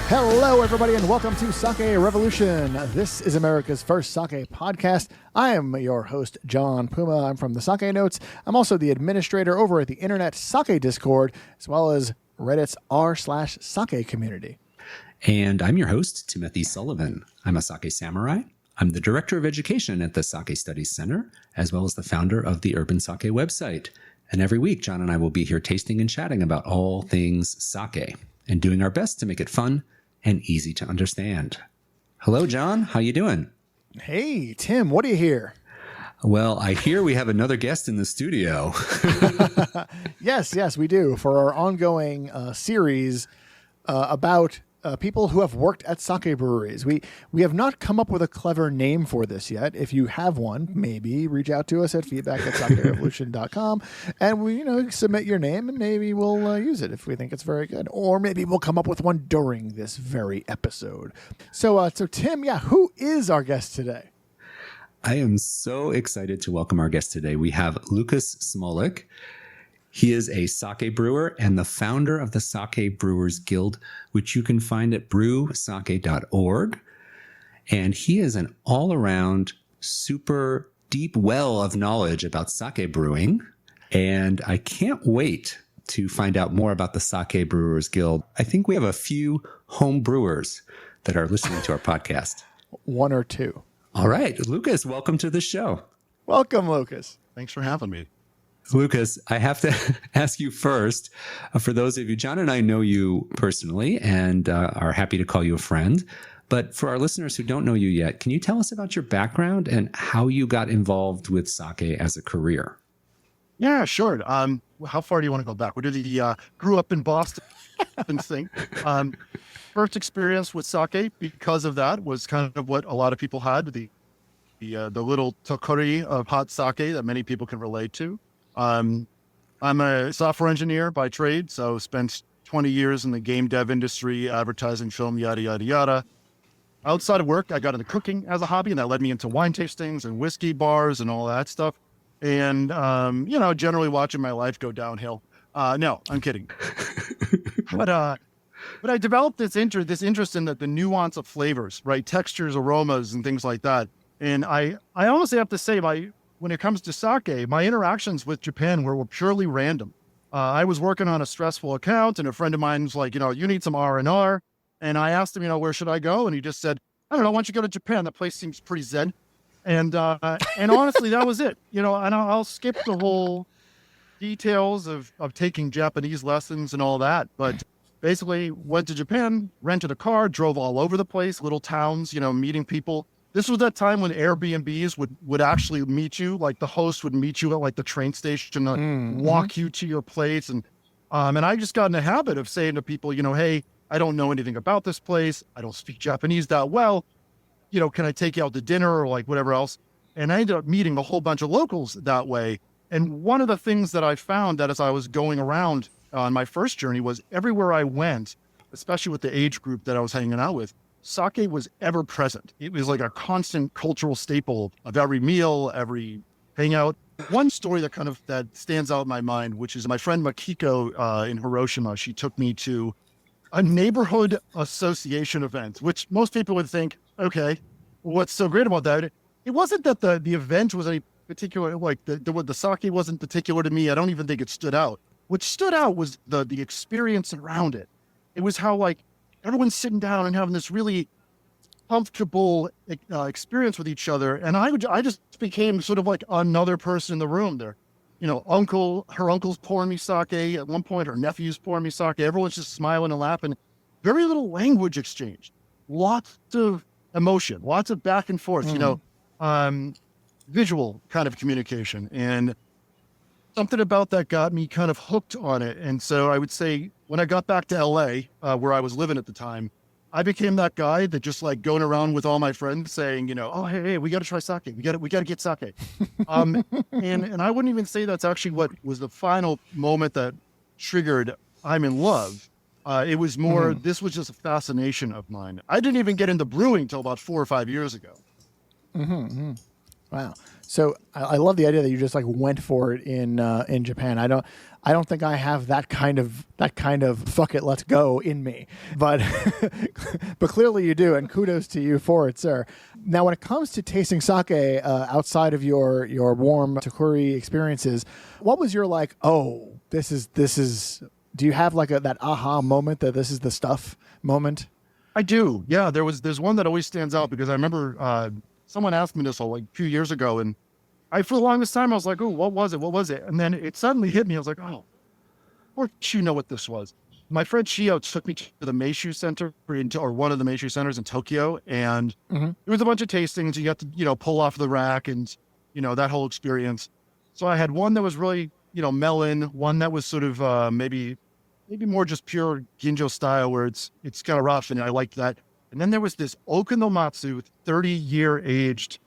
Hello, everybody, and welcome to Sake Revolution. This is America's first sake podcast. I am your host, John Puma. I'm from the Sake Notes. I'm also the administrator over at the Internet Sake Discord, as well as Reddit's r/sake community. And I'm your host, Timothy Sullivan. I'm a sake samurai. I'm the director of education at the Sake Studies Center, as well as the founder of the Urban Sake website. And every week, John and I will be here tasting and chatting about all things sake and doing our best to make it fun and easy to understand. Hello, John. How you doing? Hey, Tim. What do you hear? Well, I hear we have another guest in the studio. Yes, we do. For our ongoing series about people who have worked at sake breweries. We have not come up with a clever name for this yet. If you have one, maybe reach out to us at feedback@sakerevolution.com and we submit your name and maybe we'll use it if we think it's very good. Or maybe we'll come up with one during this very episode. So Tim, who is our guest today? I am so excited to welcome our guest today. We have Lucas Smolic. He is a sake brewer and the founder of the Sake Brewers Guild, which you can find at brewsake.org. And he is an all-around super deep well of knowledge about sake brewing. And I can't wait to find out more about the Sake Brewers Guild. I think we have a few home brewers that are listening to our podcast. One or two. All right. Lucas, welcome to the show. Welcome, Lucas. Thanks for having me. Lucas, I have to ask you first, for those of you, John and I know you personally and are happy to call you a friend. But for our listeners who don't know you yet, can you tell us about your background and how you got involved with sake as a career? Yeah, sure. How far do you want to go back? Where did he grew up in Boston and thing? First experience with sake because of that was kind of what a lot of people had, the little tokuri of hot sake that many people can relate to. I'm a software engineer by trade, so spent 20 years in the game dev industry, advertising, film, yada, yada, yada. Outside of work, I got into cooking as a hobby, and that led me into wine tastings and whiskey bars and all that stuff. And, generally watching my life go downhill. No, I'm kidding. But I developed this interest in the nuance of flavors, right? Textures, aromas, and things like that. And I honestly have to say, when it comes to sake, my interactions with Japan were purely random. I was working on a stressful account, and a friend of mine was like, you need some R&R. And I asked him, where should I go? And he just said, I don't know, why don't you go to Japan? That place seems pretty zen. And honestly, that was it. And I'll skip the whole details of taking Japanese lessons and all that. But basically went to Japan, rented a car, drove all over the place, little towns, meeting people. This was that time when Airbnbs would actually meet you, like the host would meet you at like the train station and walk you to your place. And I just got in the habit of saying to people, hey, I don't know anything about this place. I don't speak Japanese that well. Can I take you out to dinner or like whatever else? And I ended up meeting a whole bunch of locals that way. And one of the things that I found that as I was going around on my first journey was everywhere I went, especially with the age group that I was hanging out with, sake was ever present. It was like a constant cultural staple of every meal, every hangout. One story that stands out in my mind, which is my friend Makiko in Hiroshima. She took me to a neighborhood association event, which most people would think, okay, what's so great about that? It wasn't that the event was any particular, like the sake wasn't particular to me. I don't even think it stood out. What stood out was the experience around it. It was how like everyone's sitting down and having this really comfortable experience with each other. And I just became sort of like another person in the room there. Her uncle's pouring me sake. At one point, her nephew's pouring me sake. Everyone's just smiling and laughing. Very little language exchange. Lots of emotion, lots of back and forth, visual kind of communication. And something about that got me kind of hooked on it. And so I would say when I got back to LA, where I was living at the time, I became that guy that just like going around with all my friends saying, oh, hey, we got to try sake. We got to get sake. And I wouldn't even say that's actually what was the final moment that triggered I'm in love. It was more, this was just a fascination of mine. I didn't even get into brewing till about 4 or 5 years ago. Wow. So I love the idea that you just like went for it in Japan. I don't think I have that kind of fuck it, let's go in me, but but clearly you do, and kudos to you for it, sir. Now, when it comes to tasting sake outside of your warm Takuri experiences, what was your like? Oh, this is. Do you have like that aha moment that this is the stuff moment? I do. Yeah, there's one that always stands out because I remember someone asked me this like a few years ago, and for the longest time I was like, oh, what was it? What was it? And then it suddenly hit me. I was like, oh, of course you know what this was. My friend Shio took me to the Meishu Center or one of the Meishu centers in Tokyo, and there was a bunch of tastings. You got to pull off the rack and that whole experience. So I had one that was really melon, one that was sort of maybe more just pure Ginjo style where it's kind of rough, and I liked that. And then there was this Okinomatsu 30-year aged.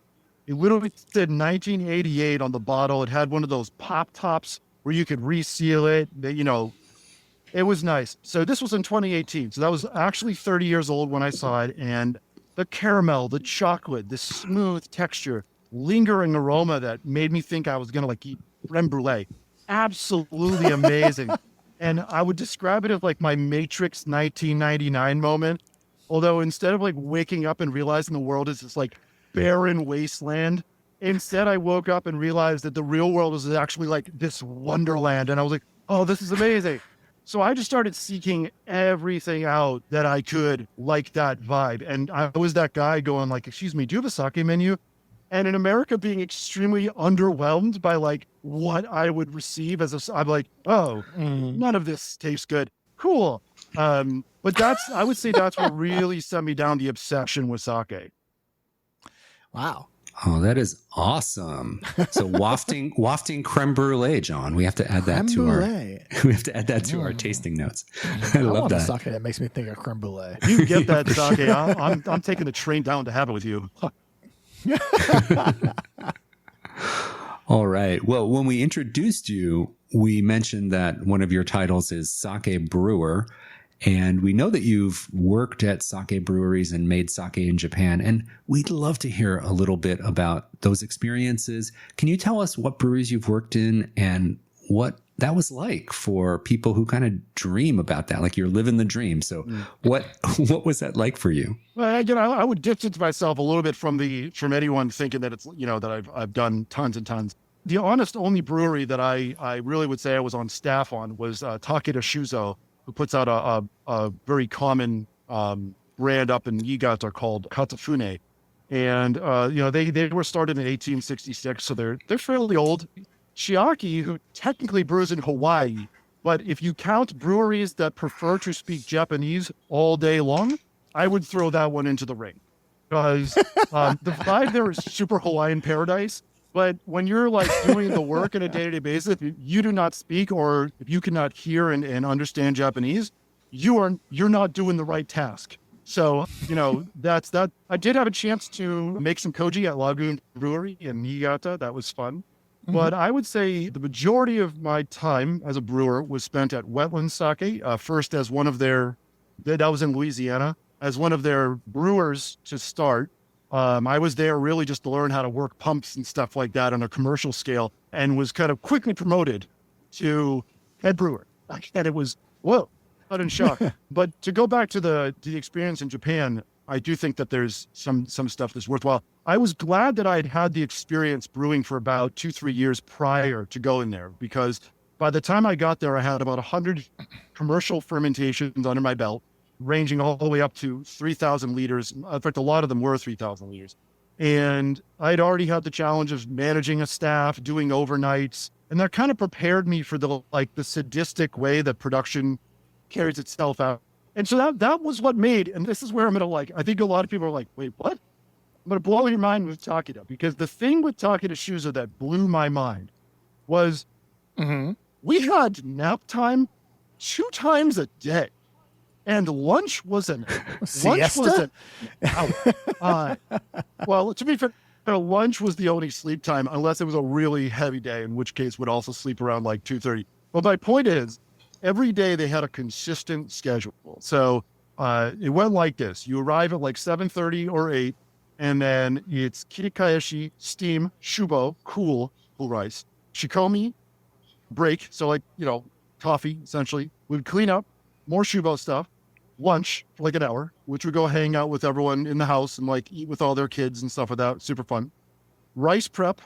It literally said 1988 on the bottle. It had one of those pop tops where you could reseal it. It was nice. So this was in 2018. So that was actually 30 years old when I saw it. And the caramel, the chocolate, the smooth texture, lingering aroma that made me think I was going to like eat creme brulee. Absolutely amazing. And I would describe it as like my Matrix 1999 moment. Although instead of like waking up and realizing the world is this like barren wasteland, instead I woke up and realized that the real world is actually like this wonderland. And I was like, oh, this is amazing. So I just started seeking everything out that I could like that vibe. And I was that guy going like, excuse me, do you have a sake menu? And in America being extremely underwhelmed by like what I would receive I'm like, oh, none of this tastes good. Cool. But I would say that's what really sent me down the obsession with sake. Wow. Oh, that is awesome. So wafting creme brulee, John. We have to add that to our tasting notes. I love that. Sake that makes me think of creme brulee. If you get that sake, I'm taking the train down to have it with you. All right. Well, when we introduced you, we mentioned that one of your titles is Sake Brewer. And we know that you've worked at sake breweries and made sake in Japan. And we'd love to hear a little bit about those experiences. Can you tell us what breweries you've worked in and what that was like for people who kind of dream about that? Like you're living the dream. So what was that like for you? Well, again, I would distance myself a little bit from anyone thinking that it's, that I've done tons and tons. The honest only brewery that I really would say I was on staff on was Takeda Shuzo, who puts out a very common brand up in Niigata called Katafune. And, they were started in 1866, so they're fairly old. Chiaki, who technically brews in Hawaii, but if you count breweries that prefer to speak Japanese all day long, I would throw that one into the ring. Because the vibe there is super Hawaiian paradise. But when you're like doing the work on a day-to-day basis, if you do not speak or if you cannot hear and understand Japanese, you're not doing the right task. So, that's that. I did have a chance to make some koji at Lagoon Brewery in Niigata. That was fun. Mm-hmm. But I would say the majority of my time as a brewer was spent at Wetland Sake, first as one of that was in Louisiana, as one of their brewers to start. I was there really just to learn how to work pumps and stuff like that on a commercial scale, and was kind of quickly promoted to head brewer. And it was, whoa, sudden shock. But to go back to the experience in Japan, I do think that there's some stuff that's worthwhile. I was glad that I'd had the experience brewing for about 2-3 years prior to going there, because by the time I got there, I had about 100 commercial fermentations under my belt, ranging all the way up to 3,000 liters. In fact, a lot of them were 3,000 liters. And I'd already had the challenge of managing a staff, doing overnights, and that kind of prepared me for the sadistic way that production carries itself out. And so that was what made, and this is where I'm going to I think a lot of people are like, wait, what? I'm going to blow your mind with Takeda, because the thing with Takeda Shuzo that blew my mind was we had nap time 2 times a day. And lunch was an hour. Well, to be fair, lunch was the only sleep time, unless it was a really heavy day, in which case would also sleep around 2:30. Well, my point is, every day they had a consistent schedule. So it went like this. You arrive at 7:30 or 8. And then it's kirikaeshi, steam, shubo, cool rice, shikomi, break. So like, coffee, essentially. We'd clean up, more shubo stuff, lunch for like an hour, which would go hang out with everyone in the house and like eat with all their kids and stuff like that. Super fun. Rice prep,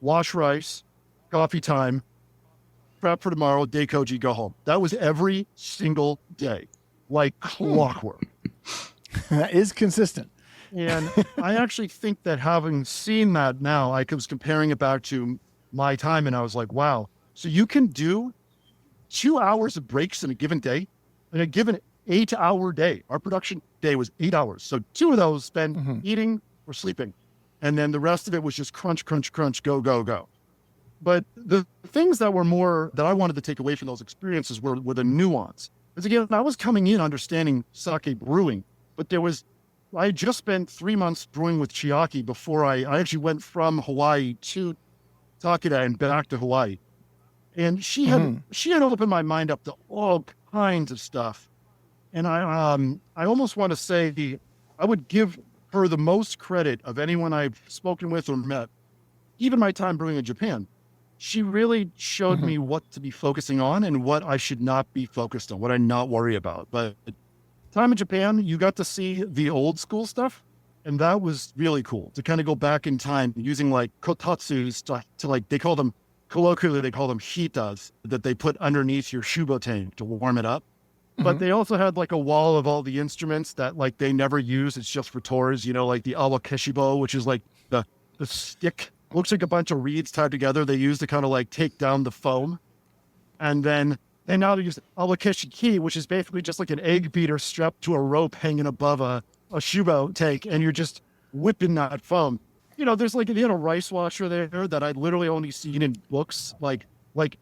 wash rice, coffee time, prep for tomorrow, deikoji, go home. That was every single day, like clockwork. That is consistent. And I actually think that having seen that now, I was comparing it back to my time and I was like, wow. So you can do 2 hours of breaks in a given day, in a given 8-hour day. Our production day was 8 hours. So 2 of those spent eating or sleeping. And then the rest of it was just crunch, crunch, crunch, go, go, go. But the things that were more that I wanted to take away from those experiences were the nuance. Because again, I was coming in understanding sake brewing, but I had just spent 3 months brewing with Chiaki before I actually went from Hawaii to Takeda and back to Hawaii. And she had opened my mind up to all kinds of stuff. And I almost want to say I would give her the most credit of anyone I've spoken with or met, even my time brewing in Japan. She really showed me what to be focusing on and what I should not be focused on, what I not worry about. But time in Japan, you got to see the old school stuff. And that was really cool to kind of go back in time using like kotatsus to like, colloquially, they call them hitas that they put underneath your shubo tank to warm it up. But they also had like a wall of all the instruments that like they never use. It's just for tours, like the awakeshibo, which is like the stick. Looks like a bunch of reeds tied together. They use to kind of like take down the foam. And then they now use awakeshiki, which is basically just like an egg beater strapped to a rope hanging above a shubo tank. And you're just whipping that foam. There's like a rice washer there that I'd literally only seen in books, like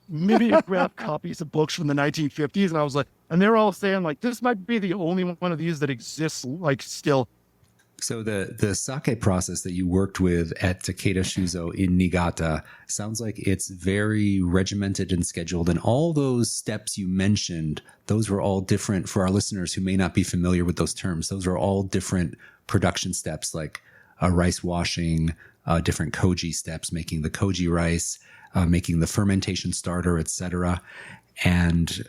mimeograph copies of books from the 1950s. And I was like, and they're all saying like, this might be the only one of these that exists like still. So the sake process that you worked with at Takeda Shuzo in Niigata sounds like it's very regimented and scheduled. And all those steps you mentioned, those were all different for our listeners who may not be familiar with those terms. Those are all different production steps, like rice washing, different koji steps, making the koji rice, making the fermentation starter, etc. And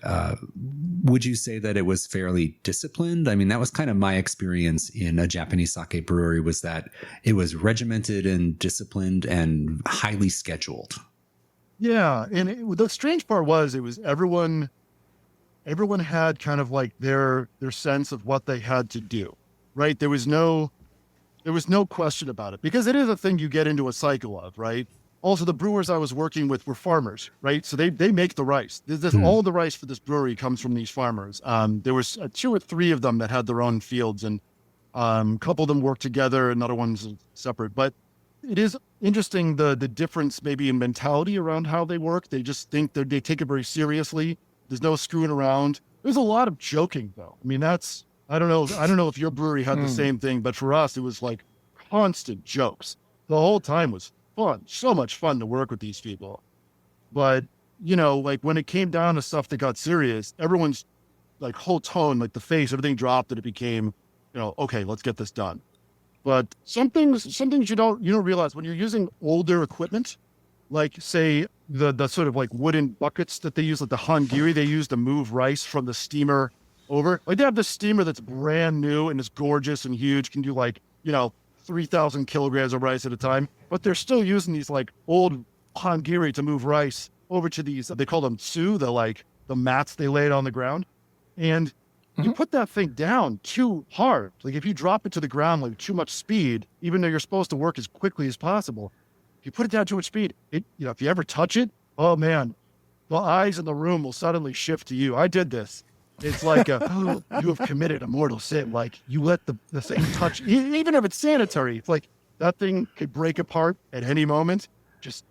would you say that it was fairly disciplined? I mean, that was kind of my experience in a Japanese sake brewery, was that it was regimented and disciplined and highly scheduled. Yeah. And the strange part was it was everyone had kind of like their sense of what they had to do, right? There was no question about it, because it is a thing you get into a cycle of, right? Also, the brewers I was working with were farmers, right? So they make the rice. All the rice for this brewery comes from these farmers. There was 2 or 3 of them that had their own fields, and a couple of them worked together, another one's separate. But it is interesting the difference maybe in mentality around how they work. They just think that they take it very seriously. There's no screwing around. There's a lot of joking, though. I mean, I don't know if your brewery had the same thing, but for us, it was like constant jokes. The whole time was fun, so much fun to work with these people. But, like when it came down to stuff that got serious, everyone's like whole tone, like the face, everything dropped, and it became, okay, let's get this done. But some things you don't realize when you're using older equipment, like say the sort of like wooden buckets that they use, like the hangiri they use to move rice from the steamer over. Like they have this steamer that's brand new and is gorgeous and huge, can do like, 3,000 kilograms of rice at a time, but they're still using these like old hangiri to move rice over to these, they call them tsu, the mats they laid on the ground. And you put that thing down too hard. Like if you drop it to the ground, like too much speed, even though you're supposed to work as quickly as possible, if you put it down too much speed, if you ever touch it, oh man, the eyes in the room will suddenly shift to you. I did this. It's like you have committed a mortal sin. Like you let the thing touch, even if it's sanitary. It's like that thing could break apart at any moment. Just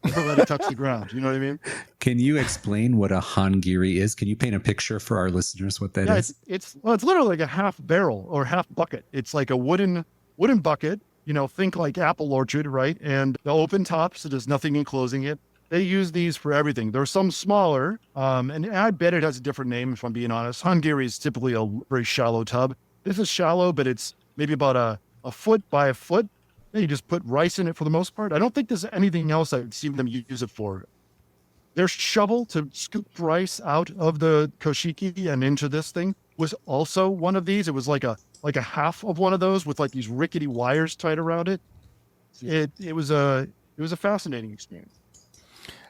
never let it touch the ground. You know what I mean? Can you explain what a hangiri is? Can you paint a picture for our listeners what that is? It's literally like a half barrel or half bucket. It's like a wooden bucket. Think like apple orchard, right? And the open top, so there's nothing enclosing it. They use these for everything. There's some smaller, and I bet it has a different name, if I'm being honest. Hangiri is typically a very shallow tub. This is shallow, but it's maybe about a foot by a foot. Then you just put rice in it for the most part. I don't think there's anything else I've seen them use it for. Their shovel to scoop rice out of the koshiki and into this thing was also one of these. It was like a half of one of those with like these rickety wires tied around it. It was a fascinating experience.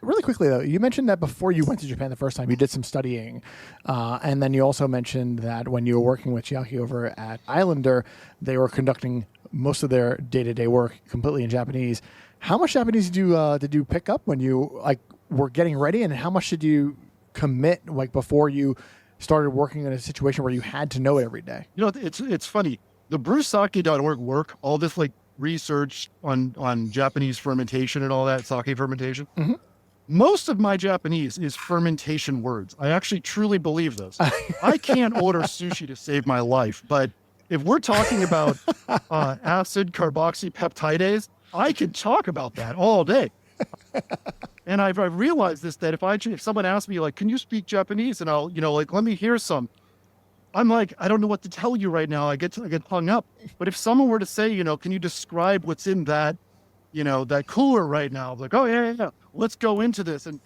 Really quickly, though, you mentioned that before you went to Japan the first time, you did some studying. And then you also mentioned that when you were working with Chiaki over at Islander, they were conducting most of their day-to-day work completely in Japanese. How much Japanese did you pick up when you were getting ready, and how much did you commit before you started working in a situation where you had to know it every day? It's funny. The brewsake.org work, all this research on Japanese fermentation and all that, sake fermentation. Mm-hmm. Most of my Japanese is fermentation words. I actually truly believe this. I can't order sushi to save my life, but if we're talking about acid carboxypeptidase, I can talk about that all day. And I've realized this, that if someone asks me can you speak Japanese, and I'll let me hear some, I'm like, I don't know what to tell you right now. I get hung up. But if someone were to say, can you describe what's in that, that cooler right now? I'm like, oh yeah. Let's go into this and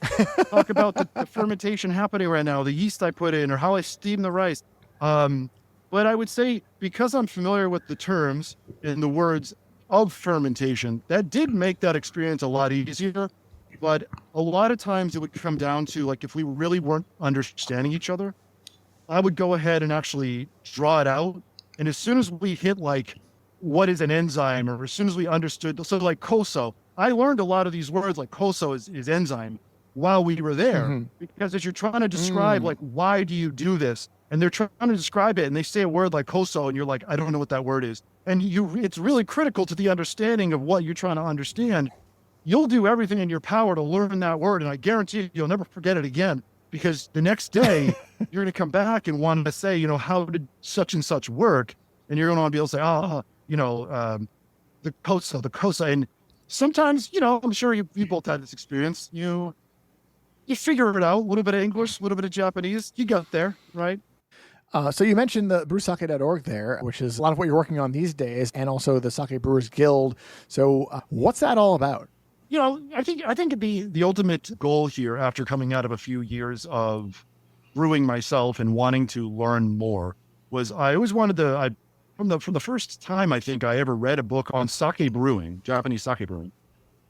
talk about the fermentation happening right now, the yeast I put in, or how I steam the rice. But I would say, because I'm familiar with the terms and the words of fermentation, that did make that experience a lot easier. But a lot of times it would come down to if we really weren't understanding each other, I would go ahead and actually draw it out. And as soon as we hit what is an enzyme, or as soon as we understood, so koso, I learned a lot of these words koso is enzyme while we were there, because as you're trying to describe why do you do this, and they're trying to describe it, and they say a word like koso, and you're like, I don't know what that word is. And it's really critical to the understanding of what you're trying to understand. You'll do everything in your power to learn that word, and I guarantee you'll never forget it again, because the next day you're going to come back and want to say, how did such and such work? And you're going to want to be able to say, the kosa. And sometimes, I'm sure you both had this experience. You figure it out, a little bit of English, a little bit of Japanese. You got there, right? So you mentioned the brewsake.org there, which is a lot of what you're working on these days, and also the Sake Brewers Guild. So what's that all about? I think the ultimate goal here, after coming out of a few years of brewing myself and wanting to learn more, was I always wanted to. From the first time I think I ever read a book on sake brewing, Japanese sake brewing,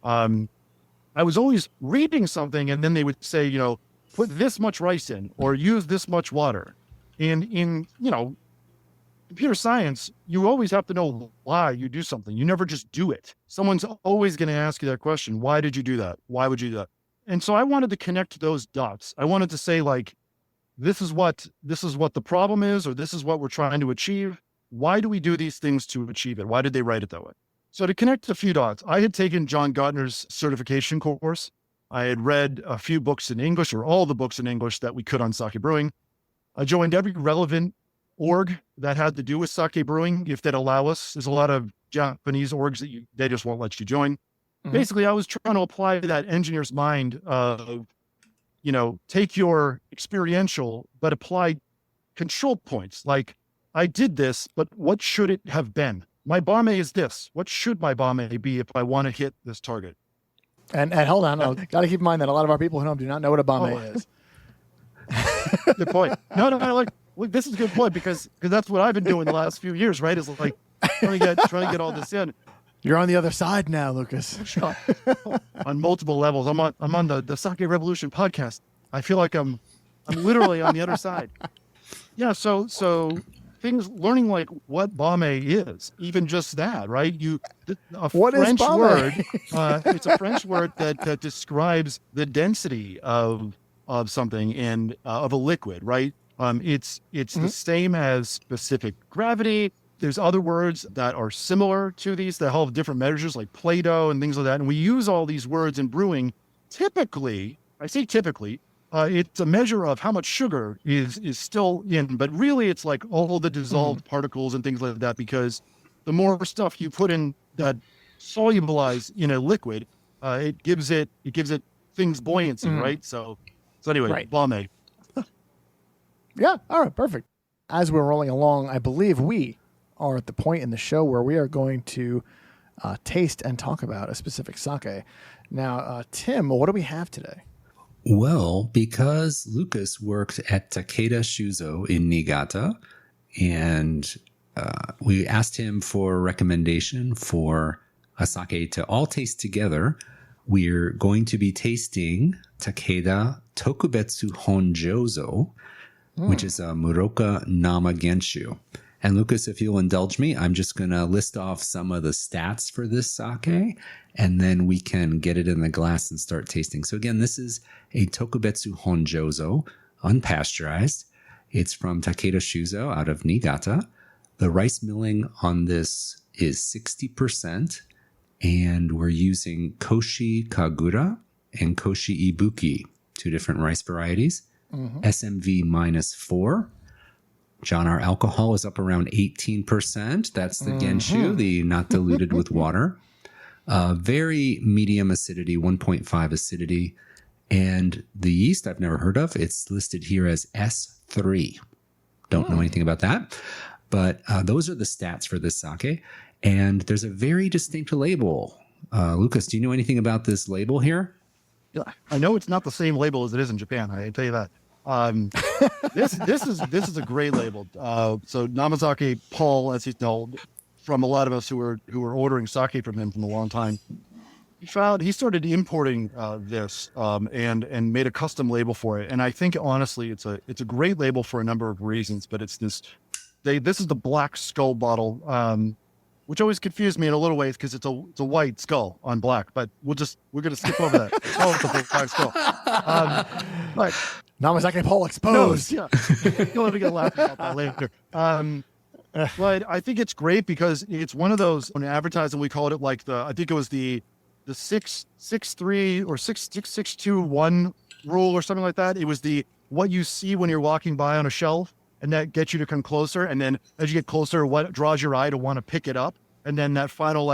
I was always reading something, and then they would say, put this much rice in, or use this much water. And in computer science, you always have to know why you do something. You never just do it. Someone's always going to ask you that question. Why did you do that? Why would you do that? And so I wanted to connect those dots. I wanted to say this is what the problem is, or this is what we're trying to achieve. Why do we do these things to achieve it? Why did they write it that way? So to connect a few dots, I had taken John Gottner's certification course. I had read a few books in English, or all the books in English that we could on sake brewing. I joined every relevant org that had to do with sake brewing, if they'd allow us. There's a lot of Japanese orgs that they just won't let you join. Mm-hmm. Basically, I was trying to apply that engineer's mind of, take your experiential, but apply control points. I did this, but what should it have been? My bame is this. What should my bame be if I want to hit this target? And hold on, I've got to keep in mind that a lot of our people at home do not know what a bame is. Good point. No, this is a good point, because that's what I've been doing the last few years, right? Is trying to get all this in. You're on the other side now, Lucas. On multiple levels. I'm on the Sake Revolution podcast. I feel like I'm literally on the other side. Yeah. So things, learning what bame is, even just that, right? What French is word. It's a French word that describes the density of something and of a liquid, right? It's the same as specific gravity. There's other words that are similar to these that have different measures, like Play-Doh and things like that. And we use all these words in brewing. Typically, I say typically, it's a measure of how much sugar is still in, but really it's all the dissolved particles and things like that, because the more stuff you put in that solubilize in a liquid, it gives it things buoyancy, right? So anyway, right. Bame. Yeah. All right. Perfect. As we're rolling along, I believe we are at the point in the show where we are going to taste and talk about a specific sake. Now, Tim, what do we have today? Well, because Lucas worked at Takeda Shuzo in Niigata, and we asked him for a recommendation for a sake to all taste together, we're going to be tasting Takeda Tokubetsu Honjozo, which is a Muroka Nama Genshu. And Lucas, if you'll indulge me, I'm just going to list off some of the stats for this sake, and then we can get it in the glass and start tasting. So again, this is a Tokubetsu Honjozo, unpasteurized. It's from Takeda Shuzo out of Niigata. The rice milling on this is 60%, and we're using Koshi Kagura and Koshi Ibuki, 2 different rice varieties. SMV -4. John, our alcohol is up around 18%. That's the Genshu, the not diluted with water. Very medium acidity, 1.5 acidity. And the yeast I've never heard of, it's listed here as S3. Don't know anything about that. But those are the stats for this sake. And there's a very distinct label. Lucas, do you know anything about this label here? Yeah, I know it's not the same label as it is in Japan. I can tell you that. This is a great label. So Namazaki Paul, as he's known, from a lot of us who were ordering sake from him from a long time, he started importing this and made a custom label for it. And I think honestly, it's a great label for a number of reasons. But it's this is the Black Skull bottle, which always confused me in a little ways because it's a white skull on black. But we're gonna skip over that. Oh, it's a Black Skull. But Namazaki Paul exposed. No, yeah, you'll have to get laughing about that later. But I think it's great because it's one of those, when advertising, we called it like I think it was the 663 or 6621 rule or something like that. It was what you see when you're walking by on a shelf, and that gets you to come closer. And then as you get closer, what draws your eye to want to pick it up? And then that final,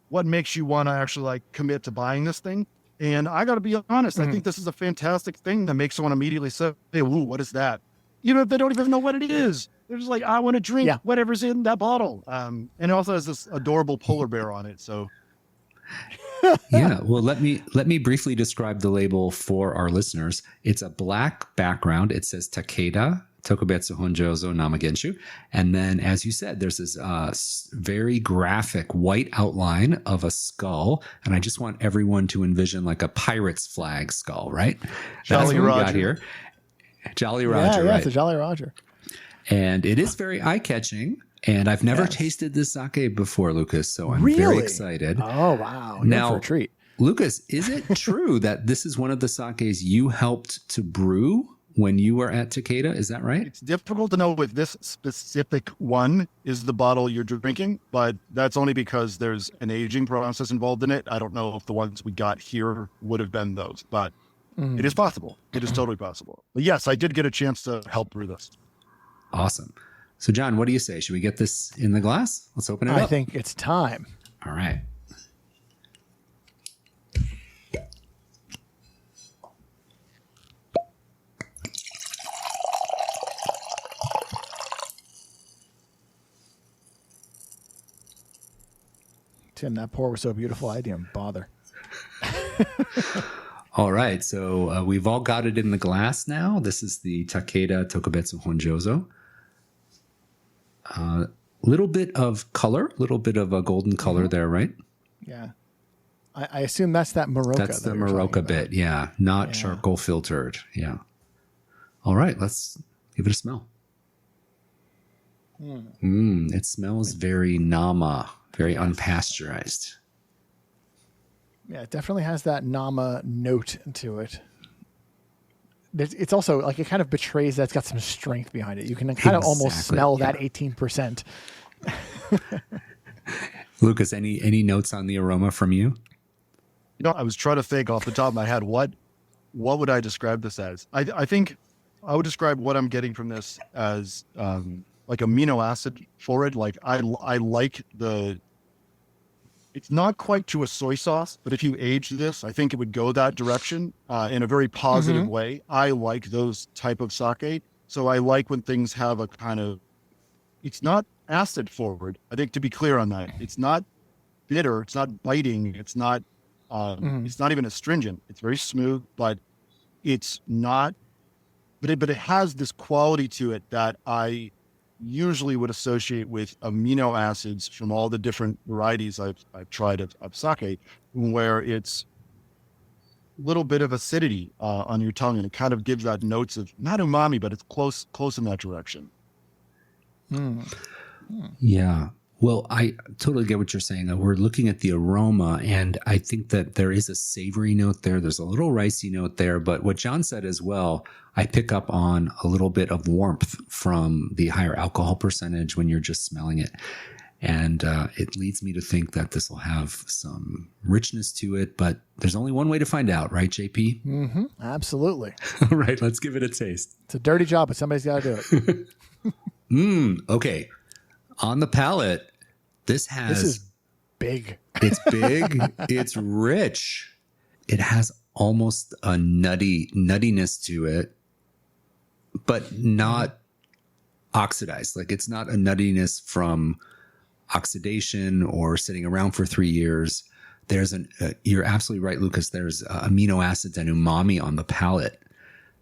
what makes you want to actually commit to buying this thing? And I got to be honest, I think this is a fantastic thing that makes someone immediately say, hey, ooh, what is that? Even if they don't even know what it is. They're just like, I want to drink whatever's in that bottle. And it also has this adorable polar bear on it. So, yeah, well, let me briefly describe the label for our listeners. It's a black background. It says Takeda Tokubetsu Honjozo Namagenshu. And then, as you said, there's this very graphic white outline of a skull. And I just want everyone to envision like a pirate's flag skull, right? That's what we got here. Jolly Roger, right? It's a Jolly Roger. And it is very eye-catching. And I've never tasted this sake before, Lucas, so I'm very excited. Oh, wow. Now, for a treat. Lucas, is it true that this is one of the sakes you helped to brew when you were at Takeda? Is that right? It's difficult to know if this specific one is the bottle you're drinking, but that's only because there's an aging process involved in it. I don't know if the ones we got here would have been those, but it is possible. It is totally possible. But yes, I did get a chance to help brew this. Awesome. So, John, what do you say? Should we get this in the glass? Let's open it up. I think it's time. All right. Tim, that pour was so beautiful, I didn't bother. All right. So we've all got it in the glass now. This is the Takeda Tokubetsu Honjozo. Little bit of color, little bit of a golden color there, right? Yeah. I assume that's that Muroka. That's the Muroka bit. Yeah. Not charcoal filtered. Yeah. All right. Let's give it a smell. It smells very Nama, very unpasteurized. Yeah, it definitely has that Nama note to it. It's also like it kind of betrays that it's got some strength behind it. You can kind of almost smell that 18%. Lucas, any notes on the aroma from you? You know, I was trying to think off the top of my head, what would I describe this as? I think I would describe what I'm getting from this as like amino acid forward. Like I like it's not quite to a soy sauce, but if you age this, I think it would go that direction in a very positive way. I like those type of sake. So I like when things have a kind of, it's not acid forward. I think to be clear on that, it's not bitter, it's not biting, it's not even astringent. It's very smooth, but it's not. But it has this quality to it that I usually would associate with amino acids from all the different varieties I've tried of sake, where it's a little bit of acidity on your tongue, and it kind of gives that notes of not umami, but it's close in that direction. Yeah. Well, I totally get what you're saying. We're looking at the aroma, and I think that there is a savory note there. There's a little ricey note there, but what John said as well, I pick up on a little bit of warmth from the higher alcohol percentage when you're just smelling it. And it leads me to think that this will have some richness to it, but there's only one way to find out, right, JP? Mm-hmm. Absolutely. All right, let's give it a taste. It's a dirty job, but somebody's got to do it. Okay. On the palate, this is big. It's big. It's rich. It has almost a nuttiness to it, but not oxidized. Like it's not a nuttiness from oxidation or sitting around for 3 years. There's you're absolutely right, Lucas. There's amino acids and umami on the palate.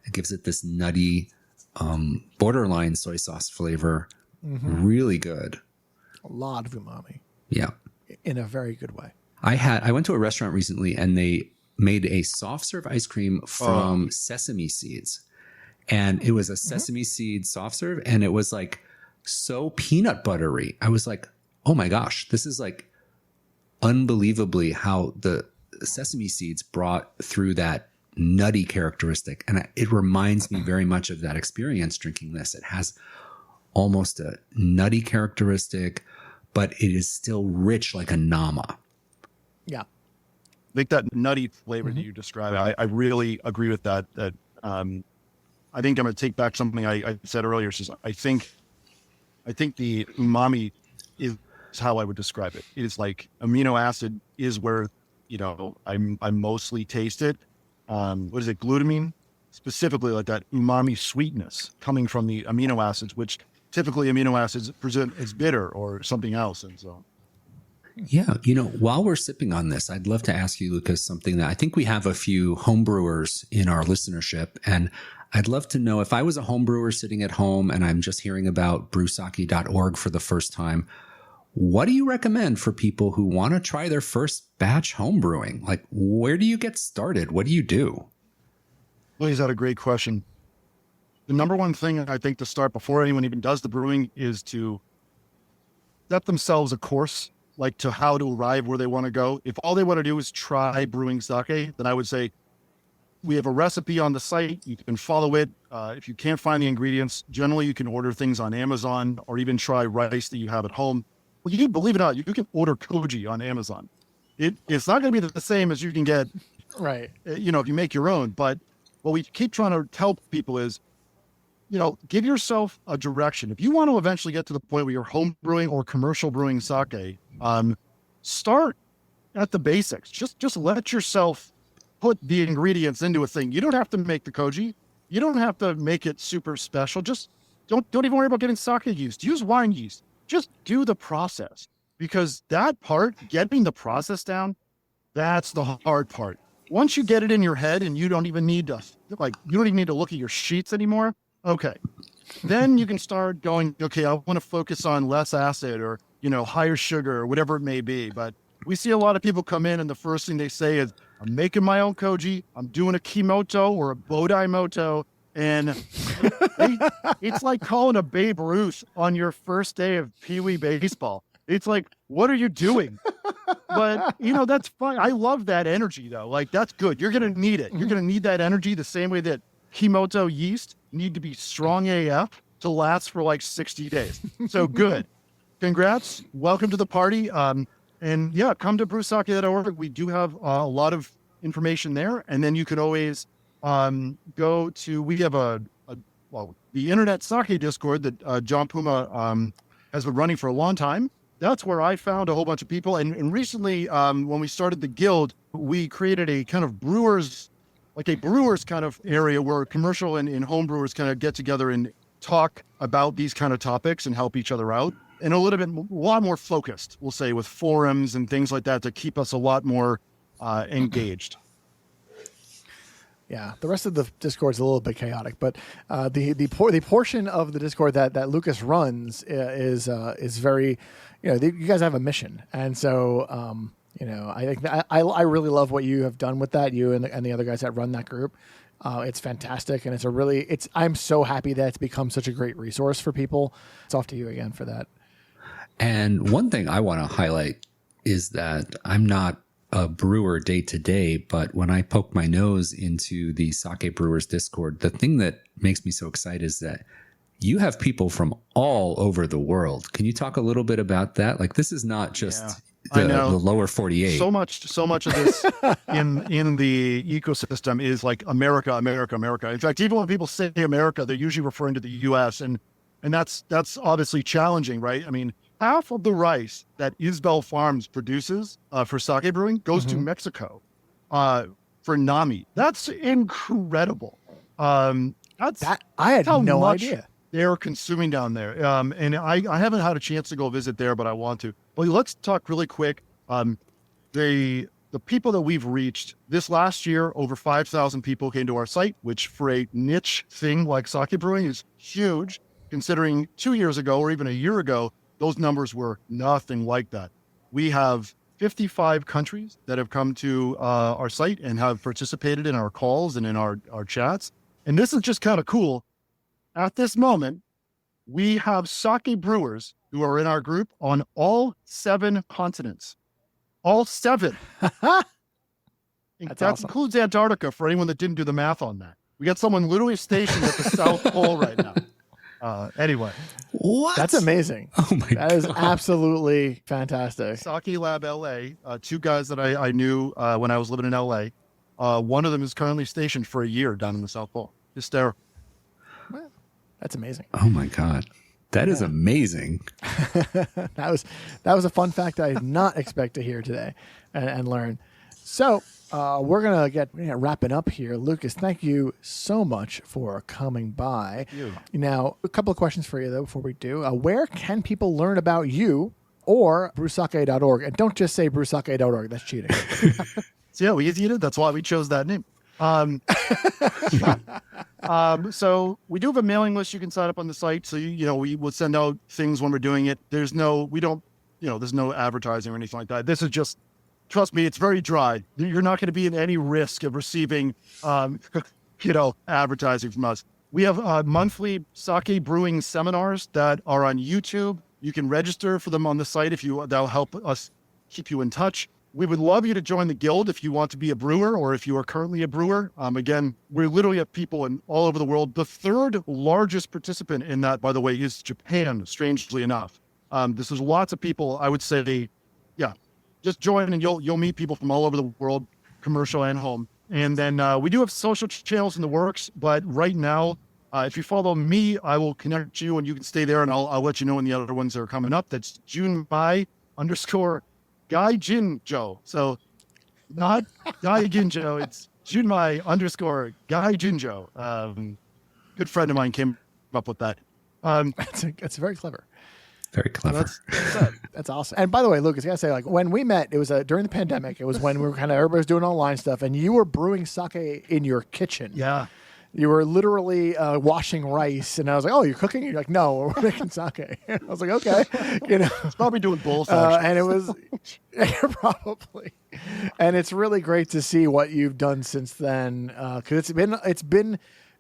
It gives it this nutty, borderline soy sauce flavor. Mm-hmm. Really good. A lot of umami. Yeah. In a very good way. I went to a restaurant recently and they made a soft serve ice cream from sesame seeds. And it was a sesame seed soft serve, and it was like so peanut buttery. I was like, oh my gosh, this is like unbelievably how the sesame seeds brought through that nutty characteristic. And it reminds me very much of that experience drinking this. It has almost a nutty characteristic, but it is still rich like a nama. Yeah. Like that nutty flavor that you describe. I really agree with that. I think I'm going to take back something I said earlier. I think the umami is how I would describe it. It is like amino acid is where, I mostly taste it. What is it? Glutamine, specifically like that umami sweetness coming from the amino acids, which typically amino acids present as bitter or something else. And so. Yeah. While we're sipping on this, I'd love to ask you, Lucas, something that I think we have a few homebrewers in our listenership. And I'd love to know, if I was a homebrewer sitting at home and I'm just hearing about brewsake.org for the first time, what do you recommend for people who want to try their first batch homebrewing? Like, where do you get started? What do you do? Well, is that a great question? The number one thing I think to start before anyone even does the brewing is to set themselves a course, like to how to arrive where they want to go. If all they want to do is try brewing sake, then I would say we have a recipe on the site. You can follow it. If you can't find the ingredients, generally you can order things on Amazon or even try rice that you have at home. Well, you can, believe it or not, you can order koji on Amazon. It's not going to be the same as you can get, right? If you make your own. But what we keep trying to tell people is, give yourself a direction. If you want to eventually get to the point where you're home brewing or commercial brewing sake, start at the basics. Just let yourself put the ingredients into a thing. You don't have to make the koji. You don't have to make it super special. Just don't even worry about getting sake yeast. Use wine yeast. Just do the process, because that part, getting the process down, that's the hard part. Once you get it in your head and you don't even need to look at your sheets anymore. Okay. Then you can start going, okay, I want to focus on less acid or, higher sugar or whatever it may be. But we see a lot of people come in and the first thing they say is, I'm making my own koji. I'm doing a Kimoto or a Bodai Moto. And it's like calling a Babe Ruth on your first day of Pee Wee baseball. It's like, what are you doing? But, that's fine. I love that energy, though. Like, that's good. You're going to need it. You're going to need that energy the same way that Kimoto yeast need to be strong AF to last for like 60 days. So good. Congrats. Welcome to the party. And yeah, come to brewsake.org. We do have a lot of information there. And then you can always go to, we have the internet sake Discord that John Puma has been running for a long time. That's where I found a whole bunch of people. And recently, when we started the guild, we created a kind of brewers kind of area where commercial and home brewers kind of get together and talk about these kind of topics and help each other out. and a lot more focused, we'll say, with forums and things like that to keep us a lot more engaged. Yeah, the rest of the Discord's a little bit chaotic, but the portion of the Discord that Lucas runs is very, you guys have a mission, and so I think I really love what you have done with that, you and the other guys that run that group. It's fantastic, and I'm so happy that it's become such a great resource for people. It's off to you again for that. And one thing I want to highlight is that I'm not a brewer day to day, but when I poke my nose into the Sake Brewers Discord, the thing that makes me so excited is that you have people from all over the world. Can you talk a little bit about that? Like, this is not just the lower 48. So much of this in the ecosystem is like America, America, America. In fact, even when people say America, they're usually referring to the US, and that's obviously challenging, right? I mean, half of the rice that Isbell Farms produces for sake brewing goes to Mexico for Nami. That's incredible. I had no idea. They're consuming down there. And I haven't had a chance to go visit there, but I want to. But let's talk really quick. The people that we've reached this last year, over 5,000 people came to our site, which for a niche thing like sake brewing is huge, considering 2 years ago or even a year ago, those numbers were nothing like that. We have 55 countries that have come to our site and have participated in our calls and in our chats. And this is just kind of cool. At this moment, we have sake brewers who are in our group on all 7 continents. All 7. That awesome. Includes Antarctica for anyone that didn't do the math on that. We got someone literally stationed at the South Pole right now. Anyway. What? That's amazing. Oh my God. That is absolutely fantastic. Sake Lab LA, 2 guys that I knew when I was living in LA. One of them is currently stationed for a year down in the South Pole. Hysterical. Well, that's amazing. Oh my God. That is amazing. That was a fun fact I did not expect to hear today and learn. So we're going to get wrapping up here. Lucas, thank you so much for coming by. Thank you. Now, a couple of questions for you, though, before we do. Where can people learn about you or brewsake.org? And don't just say brewsake.org. That's cheating. So, we easy to. That's why we chose that name. So we do have a mailing list you can sign up on the site. So, we will send out things when we're doing it. There's no advertising or anything like that. This is just, trust me, it's very dry. You're not going to be in any risk of receiving, advertising from us. We have monthly sake brewing seminars that are on YouTube. You can register for them on the site that'll help us keep you in touch. We would love you to join the guild if you want to be a brewer or if you are currently a brewer. Again, we literally have people all over the world. The 3rd largest participant in that, by the way, is Japan, strangely enough. This is lots of people. I would say, just join and you'll meet people from all over the world, commercial and home. And then we do have social channels in the works, but right now, if you follow me, I will connect you and you can stay there and I'll let you know when the other ones are coming up. That's Junmai_Gaijinjo. So not Gaijinjo, it's Junmai_Gaijinjo. Good friend of mine came up with that. That's very clever. Very clever. That's awesome. And by the way, Lucas, I gotta say, like, when we met, it was during the pandemic. It was when we were everybody was doing online stuff, and you were brewing sake in your kitchen. Yeah. You were literally washing rice, and I was like, "Oh, you're cooking?" You're like, "No, we're making sake." And I was like, "Okay," It's probably doing both. And it was probably, and it's really great to see what you've done since then, because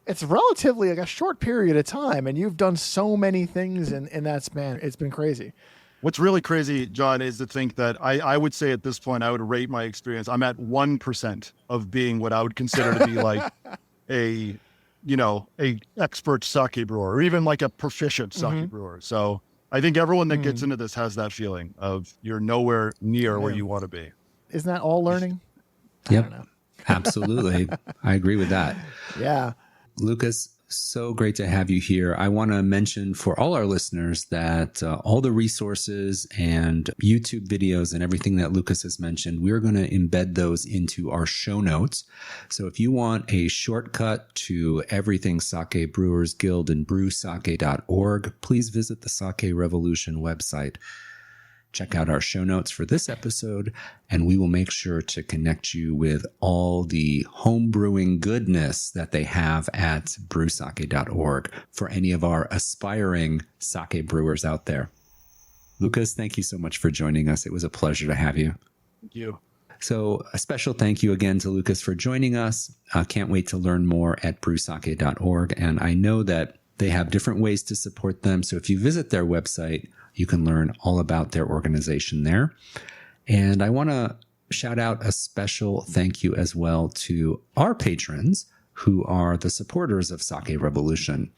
it's relatively like a short period of time, and you've done so many things in that span. It's been crazy. What's really crazy, John, is to think that I would say at this point, I would rate my experience. I'm at 1% of being what I would consider to be like a expert sake brewer, or even like a proficient sake brewer. So I think everyone that gets into this has that feeling of you're nowhere near where you want to be. Isn't that all learning? Yep. Absolutely. I agree with that. Yeah. Lucas, So great to have you here. I want to mention for all our listeners that all the resources and YouTube videos and everything that Lucas has mentioned, we're going to embed those into our show notes. So if you want a shortcut to everything Sake Brewers Guild and brewsake.org, please visit the Sake Revolution website. Check out our show notes for this episode, and we will make sure to connect you with all the home brewing goodness that they have at brewsake.org for any of our aspiring sake brewers out there. Lucas, thank you so much for joining us. It was a pleasure to have you. Thank you. So a special thank you again to Lucas for joining us. Can't wait to learn more at brewsake.org, and I know that they have different ways to support them. So if you visit their website, you can learn all about their organization there. And I want to shout out a special thank you as well to our patrons who are the supporters of Sake Revolution.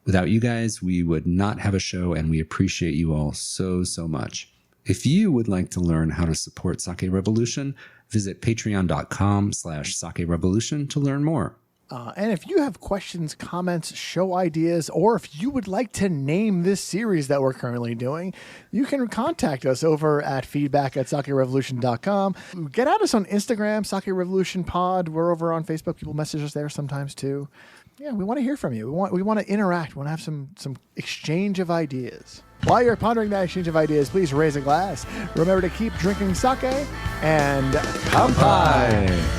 Without you guys, we would not have a show, and we appreciate you all so, so much. If you would like to learn how to support Sake Revolution, visit patreon.com/Sake Revolution to learn more. And if you have questions, comments, show ideas, or if you would like to name this series that we're currently doing, you can contact us over at feedback@sakerevolution.com. Get at us on Instagram, Sake Revolution Pod. We're over on Facebook. People message us there sometimes too. Yeah, we want to hear from you. We want to interact. We want to have some exchange of ideas. While you're pondering that exchange of ideas, please raise a glass. Remember to keep drinking sake and kanpai.